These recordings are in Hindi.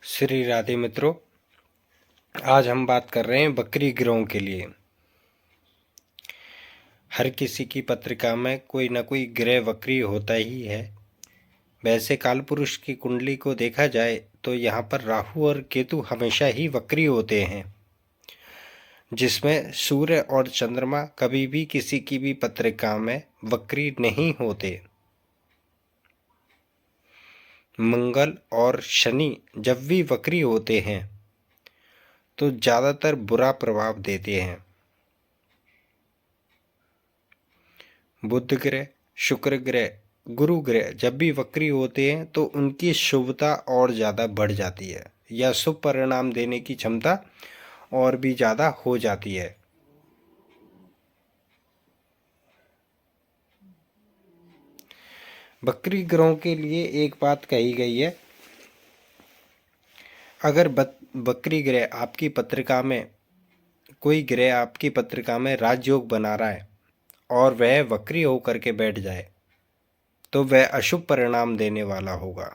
श्री राधे मित्रों, आज हम बात कर रहे हैं वक्री ग्रहों के लिए। हर किसी की पत्रिका में कोई ना कोई ग्रह वक्री होता ही है। वैसे कालपुरुष की कुंडली को देखा जाए तो यहाँ पर राहु और केतु हमेशा ही वक्री होते हैं, जिसमें सूर्य और चंद्रमा कभी भी किसी की भी पत्रिका में वक्री नहीं होते। मंगल और शनि जब भी वक्री होते हैं तो ज़्यादातर बुरा प्रभाव देते हैं। बुध ग्रह, शुक्र ग्रह, गुरु ग्रह जब भी वक्री होते हैं तो उनकी शुभता और ज़्यादा बढ़ जाती है या शुभ परिणाम देने की क्षमता और भी ज़्यादा हो जाती है। वक्री ग्रहों के लिए एक बात कही गई है, अगर वक्री ग्रह आपकी पत्रिका में, कोई ग्रह आपकी पत्रिका में राजयोग बना रहा है और वह वक्री होकर के बैठ जाए तो वह अशुभ परिणाम देने वाला होगा।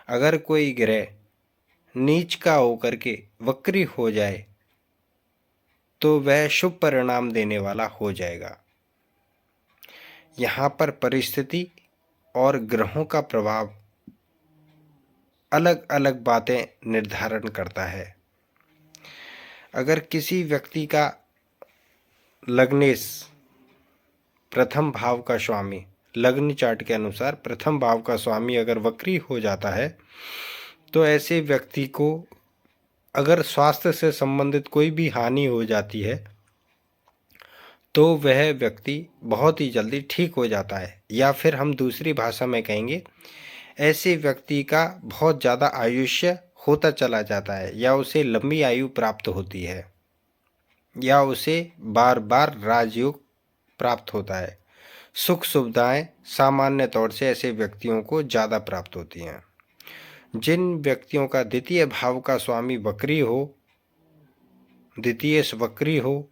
अगर कोई ग्रह नीच का होकर के वक्री हो जाए तो वह शुभ परिणाम देने वाला हो जाएगा। यहाँ पर परिस्थिति और ग्रहों का प्रभाव अलग अलग बातें निर्धारण करता है। अगर किसी व्यक्ति का लग्नेश प्रथम भाव का स्वामी, लग्न चार्ट के अनुसार प्रथम भाव का स्वामी अगर वक्री हो जाता है तो ऐसे व्यक्ति को अगर स्वास्थ्य से संबंधित कोई भी हानि हो जाती है तो वह व्यक्ति बहुत ही जल्दी ठीक हो जाता है, या फिर हम दूसरी भाषा में कहेंगे ऐसे व्यक्ति का बहुत ज़्यादा आयुष्य होता चला जाता है, या उसे लंबी आयु प्राप्त होती है, या उसे बार बार राजयोग प्राप्त होता है। सुख सुविधाएं सामान्य तौर से ऐसे व्यक्तियों को ज़्यादा प्राप्त होती हैं। जिन व्यक्तियों का द्वितीय भाव का स्वामी वक्री हो, द्वितीय वक्री हो,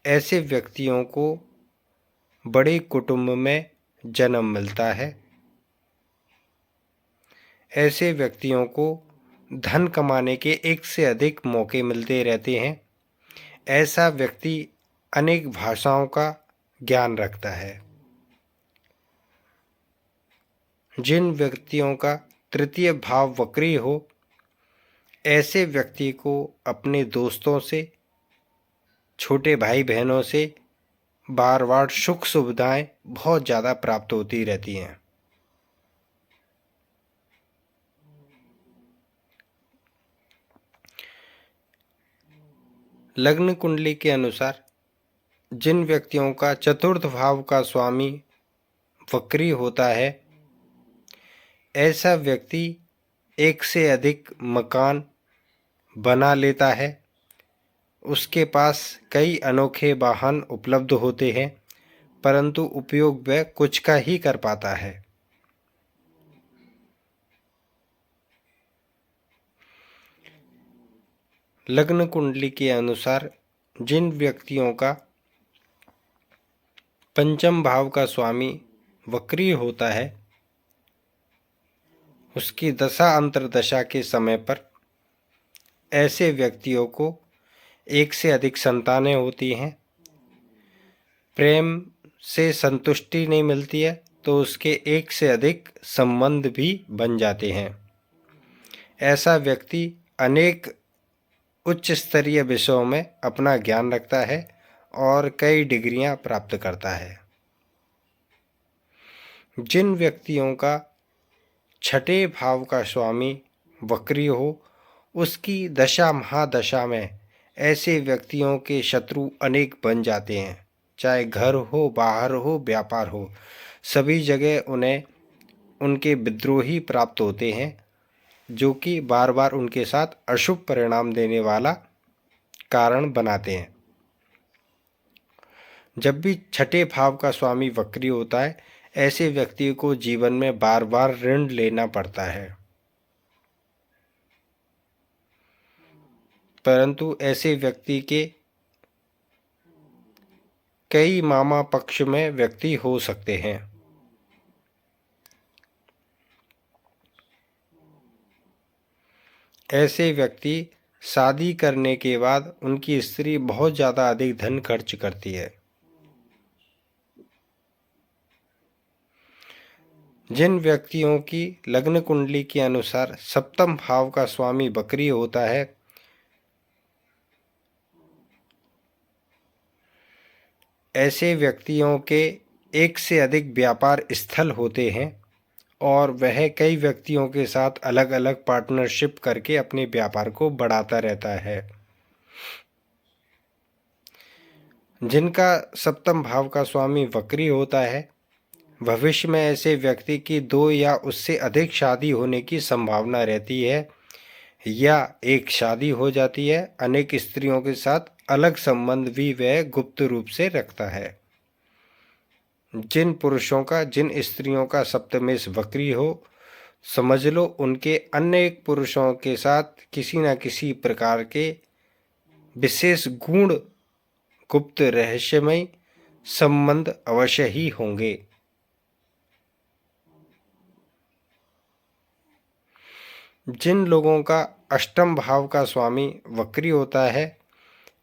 ऐसे व्यक्तियों को बड़े कुटुंब में जन्म मिलता है। ऐसे व्यक्तियों को धन कमाने के एक से अधिक मौके मिलते रहते हैं। ऐसा व्यक्ति अनेक भाषाओं का ज्ञान रखता है। जिन व्यक्तियों का तृतीय भाव वक्री हो, ऐसे व्यक्ति को अपने दोस्तों से, छोटे भाई बहनों से बार बार सुख सुविधाएं बहुत ज़्यादा प्राप्त होती रहती हैं। लग्न कुंडली के अनुसार जिन व्यक्तियों का चतुर्थ भाव का स्वामी वक्री होता है, ऐसा व्यक्ति एक से अधिक मकान बना लेता है। उसके पास कई अनोखे वाहन उपलब्ध होते हैं, परंतु उपयोग वह कुछ का ही कर पाता है। लग्न कुंडली के अनुसार जिन व्यक्तियों का पंचम भाव का स्वामी वक्री होता है, उसकी दशा अंतर्दशा के समय पर ऐसे व्यक्तियों को एक से अधिक संतानें होती हैं। प्रेम से संतुष्टि नहीं मिलती है तो उसके एक से अधिक संबंध भी बन जाते हैं। ऐसा व्यक्ति अनेक उच्च स्तरीय विषयों में अपना ज्ञान रखता है और कई डिग्रियां प्राप्त करता है। जिन व्यक्तियों का छठे भाव का स्वामी वक्री हो, उसकी दशा महादशा में ऐसे व्यक्तियों के शत्रु अनेक बन जाते हैं। चाहे घर हो, बाहर हो, व्यापार हो, सभी जगह उन्हें उनके विद्रोही प्राप्त होते हैं, जो कि बार बार उनके साथ अशुभ परिणाम देने वाला कारण बनाते हैं। जब भी छठे भाव का स्वामी वक्री होता है, ऐसे व्यक्ति को जीवन में बार बार ऋण लेना पड़ता है, परंतु ऐसे व्यक्ति के कई मामा पक्ष में व्यक्ति हो सकते हैं। ऐसे व्यक्ति शादी करने के बाद उनकी स्त्री बहुत ज़्यादा अधिक धन खर्च करती है। जिन व्यक्तियों की लग्न कुंडली के अनुसार सप्तम भाव का स्वामी वक्री होता है, ऐसे व्यक्तियों के एक से अधिक व्यापार स्थल होते हैं और वह कई व्यक्तियों के साथ अलग अलग पार्टनरशिप करके अपने व्यापार को बढ़ाता रहता है। जिनका सप्तम भाव का स्वामी वक्री होता है, भविष्य में ऐसे व्यक्ति की 2 या उससे अधिक शादी होने की संभावना रहती है या एक शादी हो जाती है। अनेक स्त्रियों के साथ अलग संबंध भी वह गुप्त रूप से रखता है। जिन पुरुषों का, जिन स्त्रियों का सप्तमेश वक्री हो, समझ लो उनके अन्य पुरुषों के साथ किसी न किसी प्रकार के विशेष गुण, गुप्त रहस्यमय संबंध अवश्य ही होंगे। जिन लोगों का अष्टम भाव का स्वामी वक्री होता है,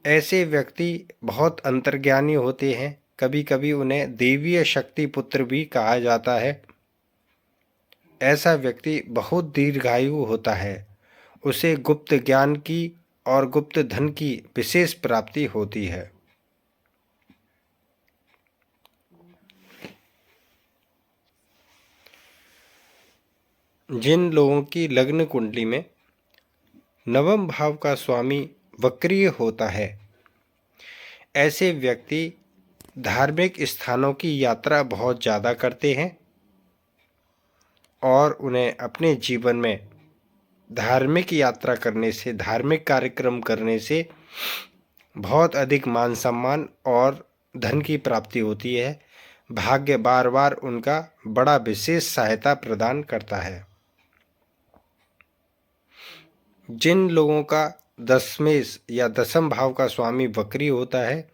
ऐसे व्यक्ति बहुत अंतर्ज्ञानी होते हैं। कभी कभी उन्हें देवीय शक्ति पुत्र भी कहा जाता है। ऐसा व्यक्ति बहुत दीर्घायु होता है। उसे गुप्त ज्ञान की और गुप्त धन की विशेष प्राप्ति होती है। जिन लोगों की लग्न कुंडली में नवम भाव का स्वामी वक्रीय होता है, ऐसे व्यक्ति धार्मिक स्थानों की यात्रा बहुत ज़्यादा करते हैं और उन्हें अपने जीवन में धार्मिक यात्रा करने से, धार्मिक कार्यक्रम करने से बहुत अधिक मान सम्मान और धन की प्राप्ति होती है। भाग्य बार बार उनका बड़ा विशेष सहायता प्रदान करता है। जिन लोगों का दशमेश या दसम भाव का स्वामी वक्री होता है,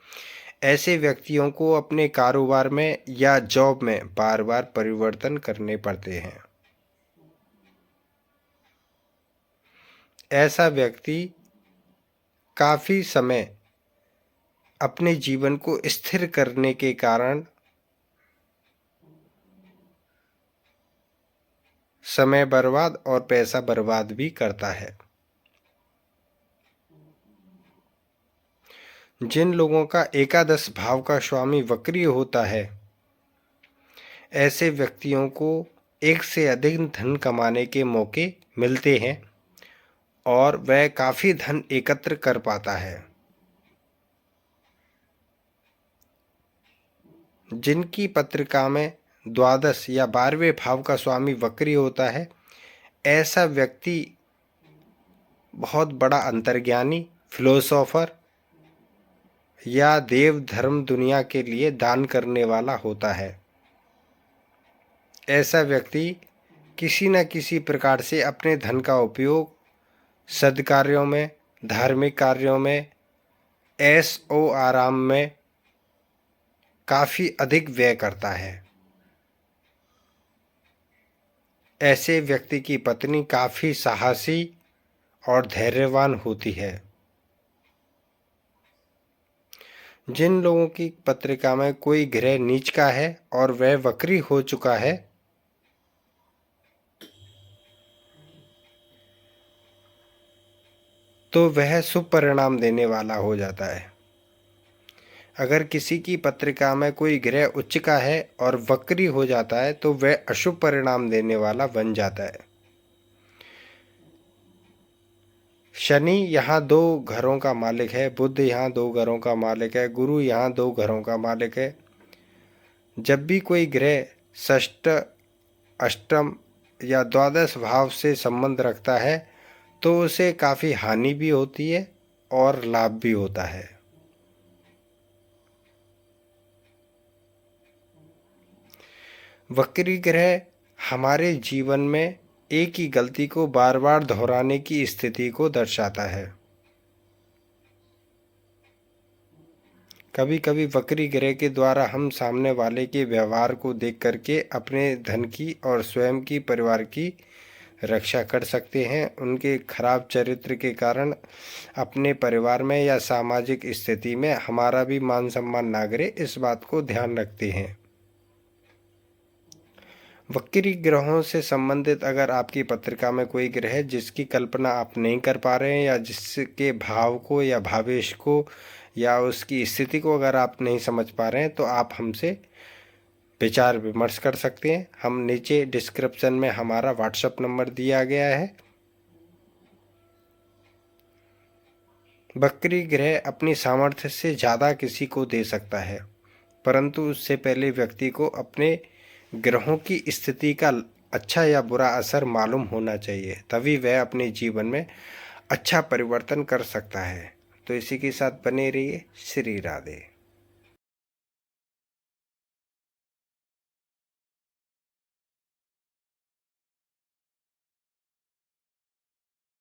ऐसे व्यक्तियों को अपने कारोबार में या जॉब में बार बार परिवर्तन करने पड़ते हैं। ऐसा व्यक्ति काफ़ी समय अपने जीवन को स्थिर करने के कारण समय बर्बाद और पैसा बर्बाद भी करता है। जिन लोगों का एकादश भाव का स्वामी वक्री होता है, ऐसे व्यक्तियों को एक से अधिक धन कमाने के मौके मिलते हैं और वह काफ़ी धन एकत्र कर पाता है। जिनकी पत्रिका में द्वादश या 12वें भाव का स्वामी वक्री होता है, ऐसा व्यक्ति बहुत बड़ा अंतर्ज्ञानी, फिलोसोफर या देव धर्म दुनिया के लिए दान करने वाला होता है। ऐसा व्यक्ति किसी न किसी प्रकार से अपने धन का उपयोग सद्कार्यों में, धार्मिक कार्यों में, ऐश ओ आराम में काफ़ी अधिक व्यय करता है। ऐसे व्यक्ति की पत्नी काफ़ी साहसी और धैर्यवान होती है। जिन लोगों की पत्रिका में कोई ग्रह नीच का है और वह वक्री हो चुका है, तो वह शुभ परिणाम देने वाला हो जाता है। अगर किसी की पत्रिका में कोई ग्रह उच्च का है और वक्री हो जाता है तो वह अशुभ परिणाम देने वाला बन जाता है। शनि यहाँ 2 घरों का मालिक है, बुध यहाँ 2 घरों का मालिक है, गुरु यहाँ 2 घरों का मालिक है। जब भी कोई ग्रह षष्ठ, अष्टम या द्वादश भाव से संबंध रखता है तो उसे काफ़ी हानि भी होती है और लाभ भी होता है। वक्री ग्रह हमारे जीवन में एक ही गलती को बार बार दोहराने की स्थिति को दर्शाता है। कभी कभी वक्री ग्रह के द्वारा हम सामने वाले के व्यवहार को देख करके अपने धन की और स्वयं की, परिवार की रक्षा कर सकते हैं। उनके खराब चरित्र के कारण अपने परिवार में या सामाजिक स्थिति में हमारा भी मान सम्मान ना गिरे, इस बात को ध्यान रखते हैं। वक्री ग्रहों से संबंधित अगर आपकी पत्रिका में कोई ग्रह जिसकी कल्पना आप नहीं कर पा रहे हैं या जिसके भाव को या भावेश को या उसकी स्थिति को अगर आप नहीं समझ पा रहे हैं तो आप हमसे विचार विमर्श कर सकते हैं। हम नीचे डिस्क्रिप्शन में हमारा व्हाट्सएप नंबर दिया गया है। वक्री ग्रह अपनी सामर्थ्य से ज़्यादा किसी को दे सकता है, परंतु उससे पहले व्यक्ति को अपने ग्रहों की स्थिति का अच्छा या बुरा असर मालूम होना चाहिए, तभी वह अपने जीवन में अच्छा परिवर्तन कर सकता है। तो इसी के साथ बने रहिए। श्री राधे।